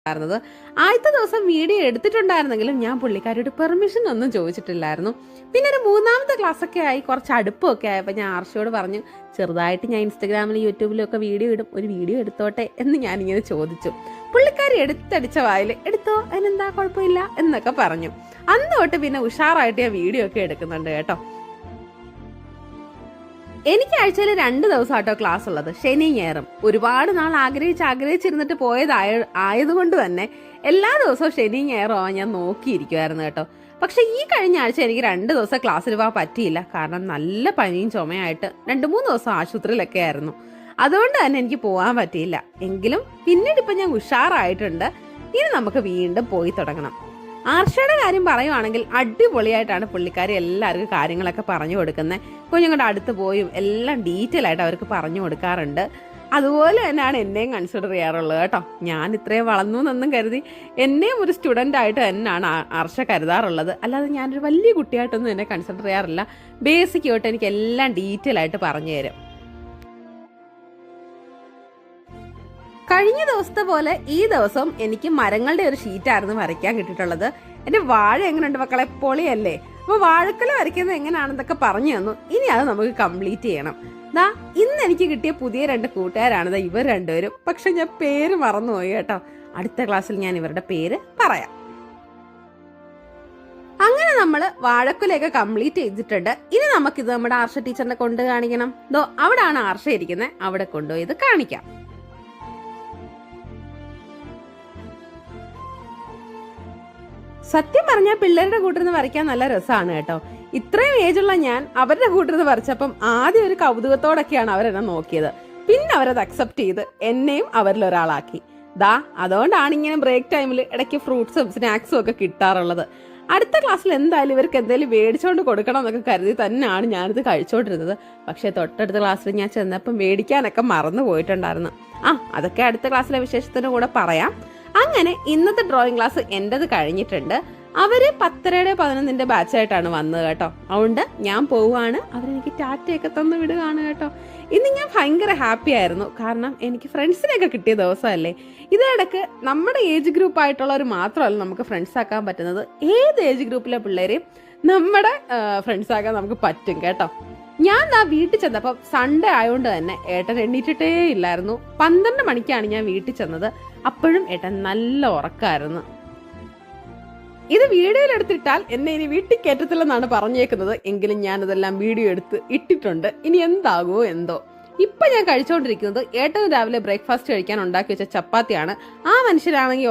ത് ആദ്യത്തെ ദിവസം വീഡിയോ എടുത്തിട്ടുണ്ടായിരുന്നെങ്കിലും ഞാൻ പുള്ളിക്കാരിയുടെ പെർമിഷൻ ഒന്നും ചോദിച്ചിട്ടില്ലായിരുന്നു. പിന്നെ ഒരു മൂന്നാമത്തെ ക്ലാസ് ഒക്കെ ആയി, കുറച്ച് അടുപ്പമൊക്കെ ആയപ്പോൾ ഞാൻ ആർഷയോട് പറഞ്ഞു, ചെറുതായിട്ട് ഞാൻ ഇൻസ്റ്റഗ്രാമിലും യൂട്യൂബിലും ഒക്കെ വീഡിയോ ഇടും, ഒരു വീഡിയോ എടുത്തോട്ടെ എന്ന് ഞാനിങ്ങനെ ചോദിച്ചു. പുള്ളിക്കാരി എടുത്തടിച്ച വായിൽ എടുത്തോ, അതിനെന്താ കുഴപ്പമില്ല എന്നൊക്കെ പറഞ്ഞു. അന്ന് തൊട്ട് പിന്നെ ഉഷാറായിട്ട് ഞാൻ വീഡിയോ ഒക്കെ എടുക്കുന്നുണ്ട് കേട്ടോ. എനിക്ക് ആഴ്ചയിൽ 2 ദിവസം ആട്ടോ ക്ലാസ് ഉള്ളത്, ശനി ഞായറും. ഒരുപാട് നാൾ ആഗ്രഹിച്ചിരുന്നിട്ട് ആയതുകൊണ്ട് തന്നെ എല്ലാ ദിവസവും ശനി ഞായറും ആവാൻ ഞാൻ നോക്കിയിരിക്കുമായിരുന്നു കേട്ടോ. പക്ഷെ ഈ കഴിഞ്ഞ ആഴ്ച എനിക്ക് 2 ദിവസം ക്ലാസ്സിൽ പോകാൻ പറ്റിയില്ല. കാരണം നല്ല പനിയും ചുമയായിട്ട് 2-3 ദിവസം ആശുപത്രിയിലൊക്കെ ആയിരുന്നു. അതുകൊണ്ട് തന്നെ എനിക്ക് പോകാൻ പറ്റിയില്ല. എങ്കിലും പിന്നീട് ഇപ്പം ഞാൻ ഉഷാറായിട്ടുണ്ട്. ഇനി നമുക്ക് വീണ്ടും പോയി തുടങ്ങണം. ആർഷയുടെ കാര്യം പറയുവാണെങ്കിൽ അടിപൊളിയായിട്ടാണ് പുള്ളിക്കാരി എല്ലാവർക്കും കാര്യങ്ങളൊക്കെ പറഞ്ഞു കൊടുക്കുന്നത്. കുഞ്ഞുങ്ങളുടെ അടുത്ത് പോയും എല്ലാം ഡീറ്റെയിൽ ആയിട്ട് അവർക്ക് പറഞ്ഞു കൊടുക്കാറുണ്ട്. അതുപോലെ തന്നെയാണ് എന്നെയും കൺസിഡർ ചെയ്യാറുള്ളത് കേട്ടോ. ഞാൻ ഇത്രയും വളർന്നു എന്നൊന്നും കരുതി എന്നെയും ഒരു സ്റ്റുഡൻ്റ് ആയിട്ട് തന്നെയാണ് ആർഷ കരുതാറുള്ളത്. അല്ലാതെ ഞാനൊരു വലിയ കുട്ടിയായിട്ടൊന്നും എന്നെ കൺസിഡർ ചെയ്യാറില്ല. ബേസിക് തൊട്ട് എനിക്ക് എല്ലാം ഡീറ്റെയിൽ ആയിട്ട് പറഞ്ഞു തരും. കഴിഞ്ഞ ദിവസത്തെ പോലെ ഈ ദിവസം എനിക്ക് മരങ്ങളുടെ ഒരു ഷീറ്റായിരുന്നു വരയ്ക്കാൻ കിട്ടിയിട്ടുള്ളത്. എന്റെ വാഴ എങ്ങനെയുണ്ട് മക്കളെ, പൊളിയല്ലേ? അപ്പൊ വാഴക്കല വരയ്ക്കുന്നത് എങ്ങനെയാണെന്നൊക്കെ പറഞ്ഞു തന്നു. ഇനി അത് നമുക്ക് കംപ്ലീറ്റ് ചെയ്യണം. ദാ ഇന്ന് എനിക്ക് കിട്ടിയ പുതിയ 2 കൂട്ടുകാരാണ് ഇവർ രണ്ടുപേരും. പക്ഷെ ഞാൻ പേര് മറന്നുപോയി കേട്ടോ. അടുത്ത ക്ലാസ്സിൽ ഞാൻ ഇവരുടെ പേര് പറയാം. അങ്ങനെ നമ്മൾ വാഴക്കുലയൊക്കെ കംപ്ലീറ്റ് ചെയ്തിട്ടുണ്ട്. ഇനി നമുക്കിത് നമ്മുടെ ആർഷ ടീച്ചറിനെ കൊണ്ട് കാണിക്കണം. ദോ അവിടാണ് ആർഷ ഇരിക്കുന്നത്, അവിടെ കൊണ്ടുപോയി ഇത് കാണിക്കാം. സത്യം പറഞ്ഞാൽ പിള്ളേരുടെ കൂട്ടിരുന്ന് വരയ്ക്കാൻ നല്ല രസമാണ് കേട്ടോ. ഇത്രയും ഏജുള്ള ഞാൻ അവരുടെ കൂട്ടിരുന്ന് വരച്ചപ്പം ആദ്യം ഒരു കൗതുകത്തോടൊക്കെയാണ് അവരെന്നെ നോക്കിയത്. പിന്നെ അവരത് അക്സെപ്റ്റ് ചെയ്ത് എന്നെയും അവരിൽ ഒരാളാക്കി. അതുകൊണ്ടാണ് ഇങ്ങനെ ബ്രേക്ക് ടൈമിൽ ഇടയ്ക്ക് ഫ്രൂട്ട്സും സ്നാക്സും ഒക്കെ കിട്ടാറുള്ളത്. അടുത്ത ക്ലാസ്സിൽ എന്തായാലും ഇവർക്ക് എന്തെങ്കിലും മേടിച്ചോണ്ട് കൊടുക്കണം എന്നൊക്കെ കരുതി തന്നെയാണ് ഞാനിത് കഴിച്ചോണ്ടിരുന്നത്. പക്ഷെ തൊട്ടടുത്ത ക്ലാസ്സിൽ ഞാൻ ചെന്നപ്പം മേടിക്കാനൊക്കെ മറന്നു പോയിട്ടുണ്ടായിരുന്നു. അതൊക്കെ അടുത്ത ക്ലാസ്സിലെ വിശേഷത്തിന് കൂടെ പറയാം. അങ്ങനെ ഇന്നത്തെ ഡ്രോയിങ് ക്ലാസ് എൻ്റെത് കഴിഞ്ഞിട്ടുണ്ട്. അവര് 10:30-11 ബാച്ചായിട്ടാണ് വന്നത് കേട്ടോ. അതുകൊണ്ട് ഞാൻ പോവുകയാണ്. അവരെനിക്ക് ടാറ്റയൊക്കെ തന്നു വിടുകയാണ് കേട്ടോ. ഇന്ന് ഞാൻ ഭയങ്കര ഹാപ്പി ആയിരുന്നു. കാരണം എനിക്ക് ഫ്രണ്ട്സിനെയൊക്കെ കിട്ടിയ ദിവസമല്ലേ. ഇതിടക്ക് നമ്മുടെ ഏജ് ഗ്രൂപ്പ് ആയിട്ടുള്ളവർ മാത്രമല്ല നമുക്ക് ഫ്രണ്ട്സ് ആക്കാൻ പറ്റുന്നത്. ഏത് ഏജ് ഗ്രൂപ്പിലെ പിള്ളേരെയും നമ്മുടെ ഫ്രണ്ട്സ് ആക്കാൻ നമുക്ക് പറ്റും കേട്ടോ. ഞാൻ വീട്ടിൽ ചെന്നപ്പം സൺഡേ ആയതുകൊണ്ട് തന്നെ ഏട്ടൻ എണ്ണീറ്റിട്ടേ ഇല്ലായിരുന്നു. 12 മണിക്കാണ് ഞാൻ വീട്ടിൽ ചെന്നത്. അപ്പോഴും ഏട്ടൻ നല്ല ഉറക്കമായിരുന്നു. ഇത് വീഡിയോയിൽ എടുത്തിട്ടാൽ എന്നെ ഇനി വീട്ടിൽ കയറ്റത്തില്ലെന്നാണ് പറഞ്ഞേക്കുന്നത്. എങ്കിലും ഞാനതെല്ലാം വീഡിയോ എടുത്ത് ഇട്ടിട്ടുണ്ട്. ഇനി എന്താകുമോ എന്തോ. ഇപ്പൊ ഞാൻ കഴിച്ചുകൊണ്ടിരിക്കുന്നത് ഏട്ടന് രാവിലെ ബ്രേക്ക്ഫാസ്റ്റ് കഴിക്കാൻ ഉണ്ടാക്കി വെച്ച ചപ്പാത്തിയാണ്. ആ മനുഷ്യരാണെങ്കിൽ